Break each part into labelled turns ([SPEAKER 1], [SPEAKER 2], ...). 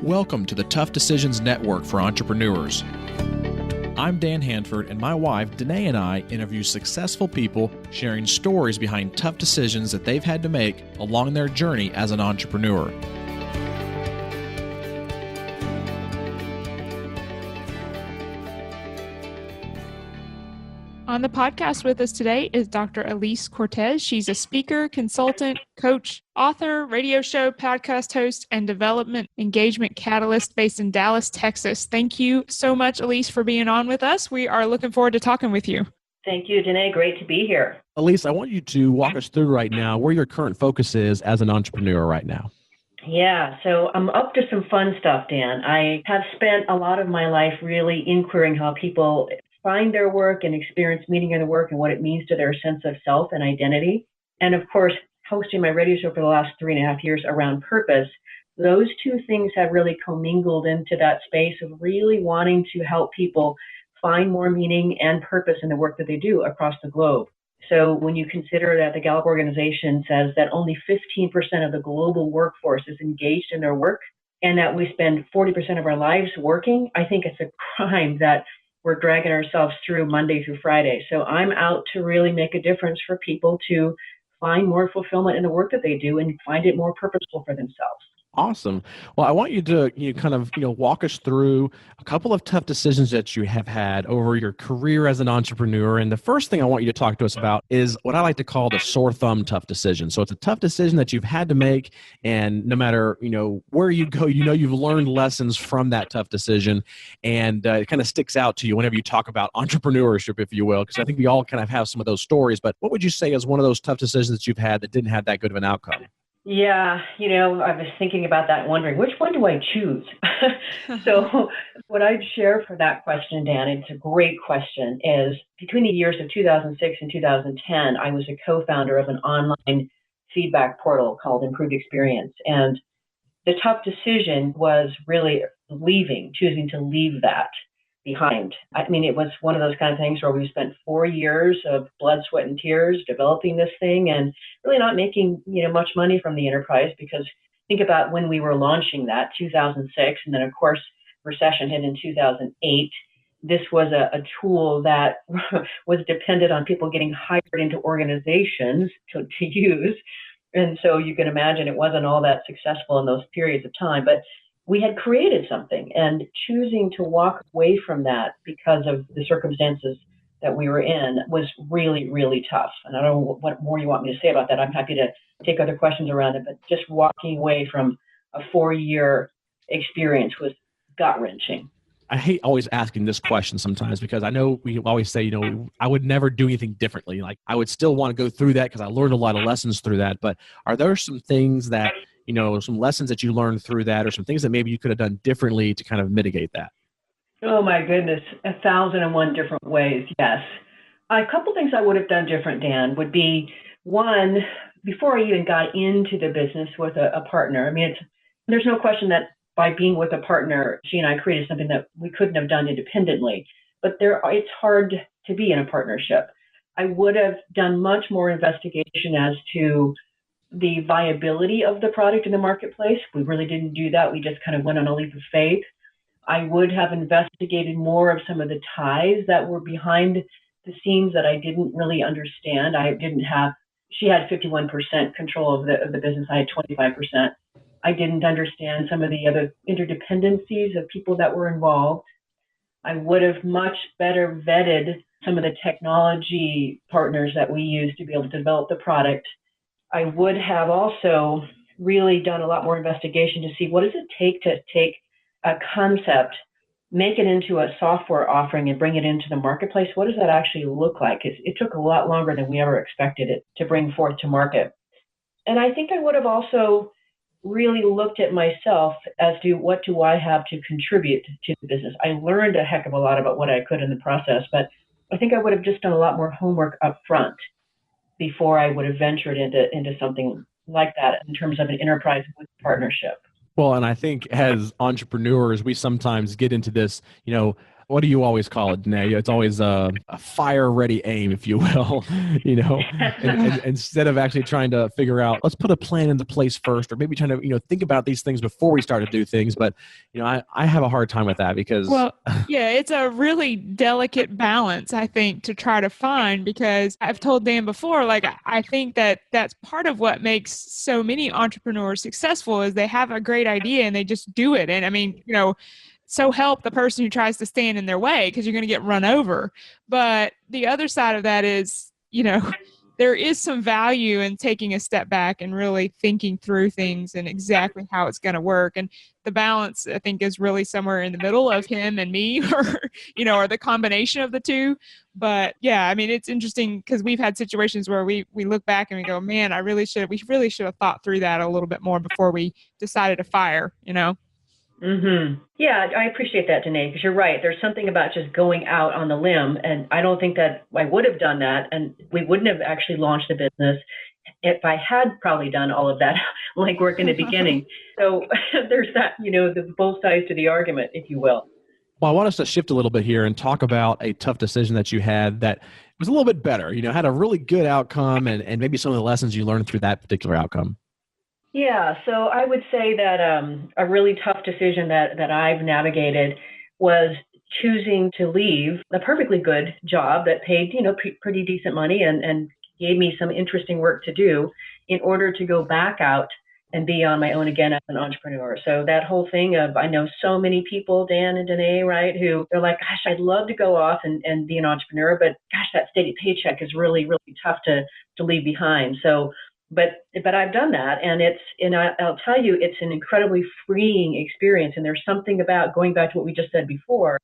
[SPEAKER 1] Welcome to the Tough Decisions Network for Entrepreneurs. I'm Dan Hanford, and my wife, Danae, and I interview successful people sharing stories behind tough decisions that they've had to make along their journey as an entrepreneur.
[SPEAKER 2] On the podcast with us today is Dr. Alise Cortez. She's a speaker, consultant, coach, author, radio show, podcast host, and development engagement catalyst based in Dallas, Texas. Thank you so much, Alise, for being on with us. We are looking forward to talking with you.
[SPEAKER 3] Thank you, Danae. Great to be here.
[SPEAKER 1] Alise, I want you to walk us through right now where your current focus is as an entrepreneur right now.
[SPEAKER 3] Yeah, so I'm up to some fun stuff, Dan. I have spent a lot of my life really inquiring how people find their work and experience meaning in their work and what it means to their sense of self and identity. And of course, hosting my radio show for the last 3.5 years around purpose, those two things have really commingled into that space of really wanting to help people find more meaning and purpose in the work that they do across the globe. So when you consider that the Gallup organization says that only 15% of the global workforce is engaged in their work and that we spend 40% of our lives working, I think it's a crime that we're dragging ourselves through Monday through Friday. So I'm out to really make a difference for people to find more fulfillment in the work that they do and find it more purposeful for themselves.
[SPEAKER 1] Awesome. Well, I want you to walk us through a couple of tough decisions that you have had over your career as an entrepreneur. And the first thing I want you to talk to us about is what I like to call the sore thumb tough decision. So it's a tough decision that you've had to make, and no matter where you go, you've learned lessons from that tough decision, and it kind of sticks out to you whenever you talk about entrepreneurship, if you will, because I think we all kind of have some of those stories. But what would you say is one of those tough decisions that you've had that didn't have that good of an outcome?
[SPEAKER 3] Yeah, I was thinking about that, wondering, which one do I choose? So what I'd share for that question, Dan, it's a great question, is between the years of 2006 and 2010, I was a co-founder of an online feedback portal called Improved Experience. And the tough decision was really choosing to leave that behind. I mean, it was one of those kind of things where we spent 4 years of blood, sweat, and tears developing this thing and really not making, much money from the enterprise, because think about when we were launching that, 2006, and then of course, recession hit in 2008. This was a tool that was dependent on people getting hired into organizations to use. And so you can imagine it wasn't all that successful in those periods of time, but we had created something, and choosing to walk away from that because of the circumstances that we were in was really, really tough. And I don't know what more you want me to say about that. I'm happy to take other questions around it, but just walking away from a 4-year experience was gut-wrenching.
[SPEAKER 1] I hate always asking this question sometimes, because I know we always say, I would never do anything differently. Like, I would still want to go through that because I learned a lot of lessons through that. But are there some things that, some lessons that you learned through that, or some things that maybe you could have done differently to kind of mitigate that?
[SPEAKER 3] Oh my goodness, 1,001 different ways, yes. A couple things I would have done different, Dan, would be, one, before I even got into the business with a partner, I mean, there's no question that by being with a partner, she and I created something that we couldn't have done independently. But it's hard to be in a partnership. I would have done much more investigation as to the viability of the product in the marketplace. We really didn't do that. We just kind of went on a leap of faith. I would have investigated more of some of the ties that were behind the scenes that I didn't really understand. She had 51% control of the business. I had 25%. I didn't understand some of the other interdependencies of people that were involved. I would have much better vetted some of the technology partners that we used to be able to develop the product. I would have also really done a lot more investigation to see what does it take to take a concept, make it into a software offering and bring it into the marketplace. What does that actually look like? It took a lot longer than we ever expected it to bring forth to market. And I think I would have also really looked at myself as to what do I have to contribute to the business. I learned a heck of a lot about what I could in the process, but I think I would have just done a lot more homework up front before I would have ventured into something like that in terms of an enterprise with partnership.
[SPEAKER 1] Well, and I think as entrepreneurs, we sometimes get into this, what do you always call it, Danae? It's always a fire-ready aim, if you will, and instead of actually trying to figure out, let's put a plan into place first, or maybe trying to, think about these things before we start to do things. But, I have a hard time with that because...
[SPEAKER 2] Well, yeah, it's a really delicate balance, I think, to try to find, because I've told Dan before, like, I think that that's part of what makes so many entrepreneurs successful is they have a great idea and they just do it. And I mean, so help the person who tries to stand in their way, because you're going to get run over. But the other side of that is, there is some value in taking a step back and really thinking through things and exactly how it's going to work. And the balance, I think, is really somewhere in the middle of him and me, or the combination of the two. But yeah, I mean, it's interesting because we've had situations where we look back and we go, man, we really should have thought through that a little bit more before we decided to fire,
[SPEAKER 3] Mm-hmm. Yeah, I appreciate that, Danae, because you're right. There's something about just going out on the limb, and I don't think that I would have done that, and we wouldn't have actually launched the business if I had probably done all of that legwork in the beginning. So there's that, the both sides to the argument, if you will.
[SPEAKER 1] Well, I want us to shift a little bit here and talk about a tough decision that you had that was a little bit better, had a really good outcome, and maybe some of the lessons you learned through that particular outcome.
[SPEAKER 3] Yeah, so I would say that a really tough decision that I've navigated was choosing to leave a perfectly good job that paid, pretty decent money and gave me some interesting work to do in order to go back out and be on my own again as an entrepreneur. So that whole thing of, I know so many people, Dan and Danae, right, who they're like, gosh, I'd love to go off and be an entrepreneur, but gosh, that steady paycheck is really, really tough to leave behind. So But I've done that, and I'll tell you, it's an incredibly freeing experience. And there's something about going back to what we just said before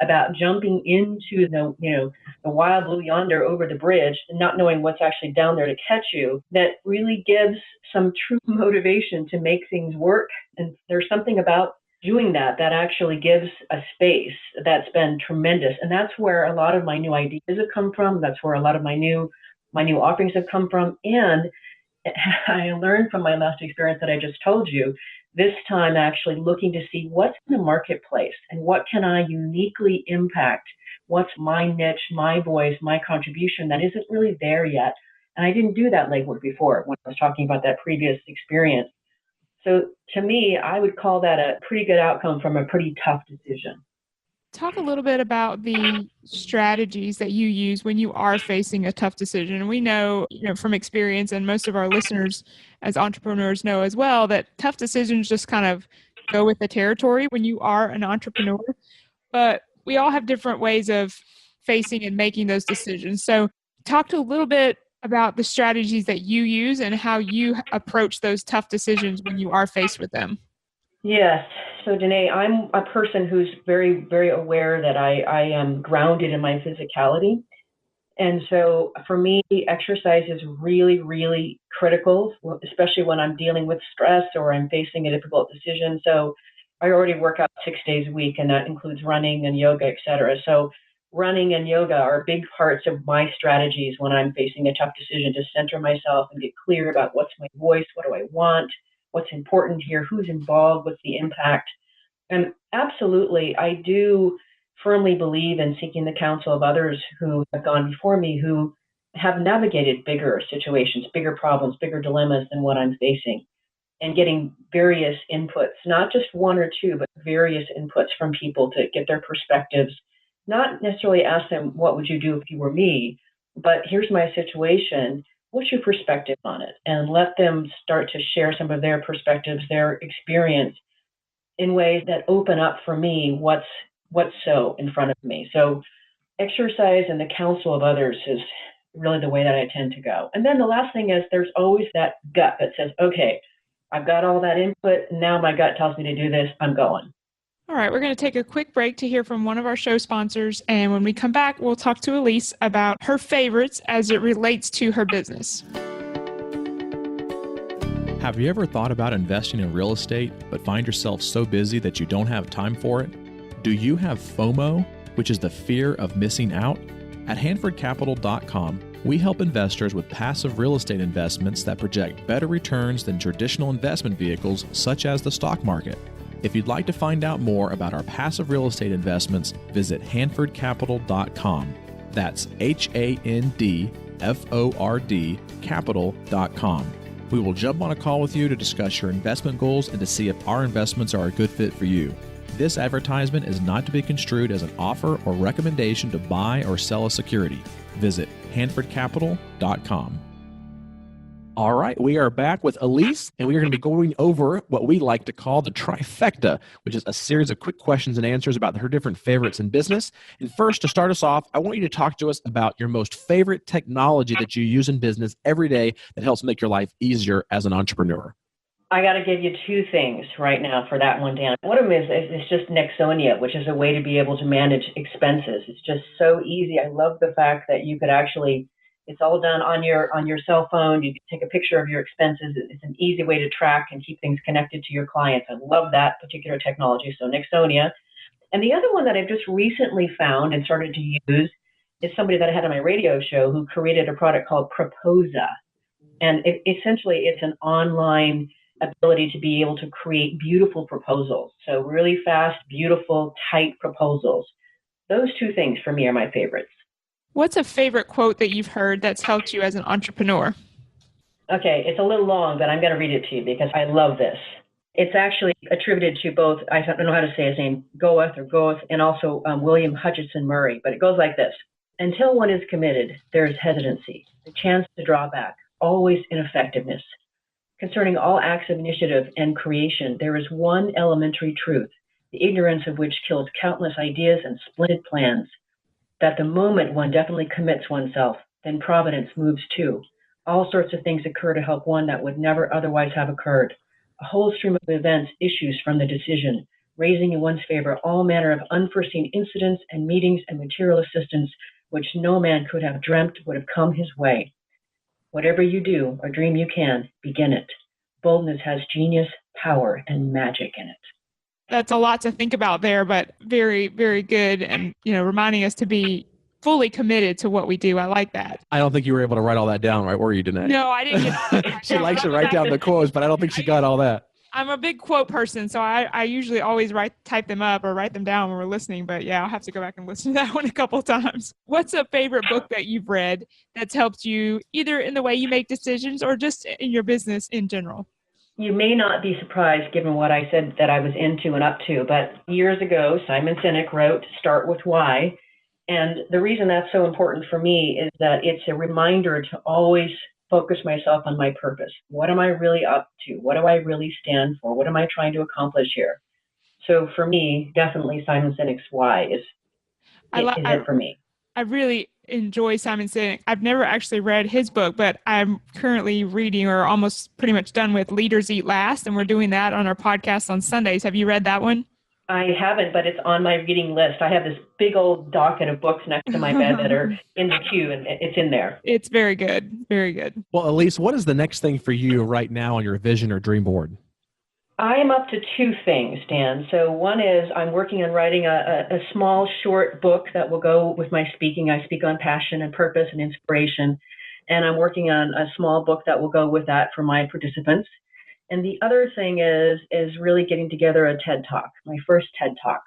[SPEAKER 3] about jumping into the wild blue yonder over the bridge and not knowing what's actually down there to catch you, that really gives some true motivation to make things work. And there's something about doing that actually gives a space that's been tremendous. And that's where a lot of my new ideas have come from. That's where a lot of my new offerings have come from. And I learned from my last experience that I just told you, this time actually looking to see what's in the marketplace and what can I uniquely impact, what's my niche, my voice, my contribution that isn't really there yet. And I didn't do that legwork before when I was talking about that previous experience. So to me, I would call that a pretty good outcome from a pretty tough decision.
[SPEAKER 2] Talk a little bit about the strategies that you use when you are facing a tough decision. And we know, from experience, and most of our listeners as entrepreneurs know as well, that tough decisions just kind of go with the territory when you are an entrepreneur. But we all have different ways of facing and making those decisions. So talk a little bit about the strategies that you use and how you approach those tough decisions when you are faced with them.
[SPEAKER 3] Yes. So, Danae, I'm a person who's very, very aware that I am grounded in my physicality. And so for me, exercise is really, really critical, especially when I'm dealing with stress or I'm facing a difficult decision. So I already work out 6 days a week, and that includes running and yoga, et cetera. So running and yoga are big parts of my strategies when I'm facing a tough decision, to center myself and get clear about what's my voice, what do I want, what's important here, who's involved, what's the impact. And absolutely, I do firmly believe in seeking the counsel of others who have gone before me, who have navigated bigger situations, bigger problems, bigger dilemmas than what I'm facing, and getting various inputs, not just one or two, but various inputs from people to get their perspectives. Not necessarily ask them, what would you do if you were me? But here's my situation. What's your perspective on it? And let them start to share some of their perspectives, their experience, in ways that open up for me what's so in front of me. So exercise and the counsel of others is really the way that I tend to go. And then the last thing is, there's always that gut that says, okay, I've got all that input. Now my gut tells me to do this. I'm going.
[SPEAKER 2] All right, we're going to take a quick break to hear from one of our show sponsors. And when we come back, we'll talk to Alise about her favorites as it relates to her business.
[SPEAKER 4] Have you ever thought about investing in real estate, but find yourself so busy that you don't have time for it? Do you have FOMO, which is the fear of missing out? At HanfordCapital.com, we help investors with passive real estate investments that project better returns than traditional investment vehicles such as the stock market. If you'd like to find out more about our passive real estate investments, visit hanfordcapital.com. That's HANDFORD capital.com. We will jump on a call with you to discuss your investment goals and to see if our investments are a good fit for you. This advertisement is not to be construed as an offer or recommendation to buy or sell a security. Visit hanfordcapital.com.
[SPEAKER 1] All right, we are back with Alise, and we are going to be going over what we like to call the trifecta, which is a series of quick questions and answers about her different favorites in business. And first, to start us off, I want you to talk to us about your most favorite technology that you use in business every day that helps make your life easier as an entrepreneur.
[SPEAKER 3] I got to give you two things right now for that one, Dan. One of them is just Nexonia, which is a way to be able to manage expenses. It's just so easy. I love the fact that you could actually, it's all done on your cell phone. You can take a picture of your expenses. It's an easy way to track and keep things connected to your clients. I love that particular technology. So Nexonia. And the other one that I've just recently found and started to use is somebody that I had on my radio show who created a product called Proposa. And essentially it's an online ability to be able to create beautiful proposals. So really fast, beautiful, tight proposals. Those two things for me are my favorites.
[SPEAKER 2] What's a favorite quote that you've heard that's helped you as an entrepreneur?
[SPEAKER 3] Okay, it's a little long, but I'm going to read it to you because I love this. It's actually attributed to both, I don't know how to say his name, Goethe, and also William Hutchinson Murray, but it goes like this. Until one is committed, there is hesitancy, the chance to draw back, always ineffectiveness. Concerning all acts of initiative and creation, there is one elementary truth, the ignorance of which kills countless ideas and splendid plans. That the moment one definitely commits oneself, then providence moves too. All sorts of things occur to help one that would never otherwise have occurred. A whole stream of events issues from the decision, raising in one's favor all manner of unforeseen incidents and meetings and material assistance which no man could have dreamt would have come his way. Whatever you do or dream you can, begin it. Boldness has genius, power, and magic in it.
[SPEAKER 2] That's a lot to think about there, but very, very good. And, reminding us to be fully committed to what we do. I like that.
[SPEAKER 1] I don't think you were able to write all that down, right? Were you, Danae?
[SPEAKER 2] No, I didn't get that.
[SPEAKER 1] She likes to write down the quotes, but I don't think she got all that.
[SPEAKER 2] I'm a big quote person, so I usually always type them up or write them down when we're listening. But yeah, I'll have to go back and listen to that one a couple of times. What's a favorite book that you've read that's helped you either in the way you make decisions or just in your business in general?
[SPEAKER 3] You may not be surprised given what I said that I was into and up to, but years ago, Simon Sinek wrote Start With Why. And the reason that's so important for me is that it's a reminder to always focus myself on my purpose. What am I really up to? What do I really stand for? What am I trying to accomplish here? So for me, definitely Simon Sinek's Why is it for me.
[SPEAKER 2] I really enjoy Simon Sinek. I've never actually read his book, but I'm currently reading or almost pretty much done with Leaders Eat Last, and we're doing that on our podcast on Sundays. Have you read that one?
[SPEAKER 3] I haven't, but it's on my reading list. I have this big old docket of books next to my bed that are in the queue, and it's in there.
[SPEAKER 2] It's very good. Very good.
[SPEAKER 1] Well, Alise, what is the next thing for you right now on your vision or dream board?
[SPEAKER 3] I am up to two things, Dan. So one is I'm working on writing a small, short book that will go with my speaking. I speak on passion and purpose and inspiration, and I'm working on a small book that will go with that for my participants. And the other thing is really getting together a TED Talk, my first TED Talk.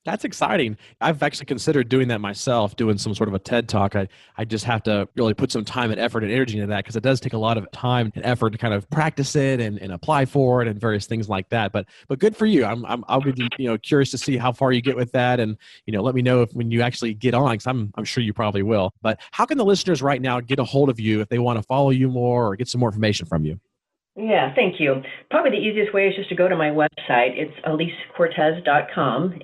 [SPEAKER 1] That's exciting. I've actually considered doing that myself, doing some sort of a TED Talk. I just have to really put some time and effort and energy into that because it does take a lot of time and effort to kind of practice it and apply for it and various things like that. But good for you. I'll be curious to see how far you get with that, and let me know when you actually get on, because I'm sure you probably will. But how can the listeners right now get a hold of you if they want to follow you more or get some more information from you?
[SPEAKER 3] Yeah, thank you. Probably the easiest way is just to go to my website. It's alisecortez.com,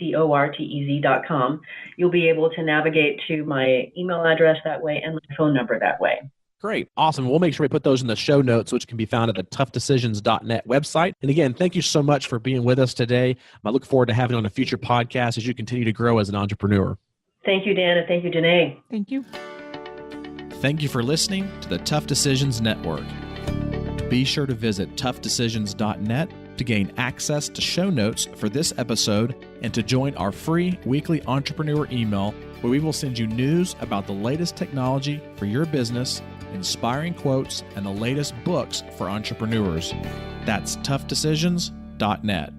[SPEAKER 3] ALISECORTEZ.com. You'll be able to navigate to my email address that way and my phone number that way.
[SPEAKER 1] Great. Awesome. We'll make sure we put those in the show notes, which can be found at the toughdecisions.net website. And again, thank you so much for being with us today. I look forward to having you on a future podcast as you continue to grow as an entrepreneur.
[SPEAKER 3] Thank you, Dan, and thank you, Danae.
[SPEAKER 2] Thank you.
[SPEAKER 4] Thank you for listening to the Tough Decisions Network. Be sure to visit toughdecisions.net to gain access to show notes for this episode and to join our free weekly entrepreneur email where we will send you news about the latest technology for your business, inspiring quotes, and the latest books for entrepreneurs. That's toughdecisions.net.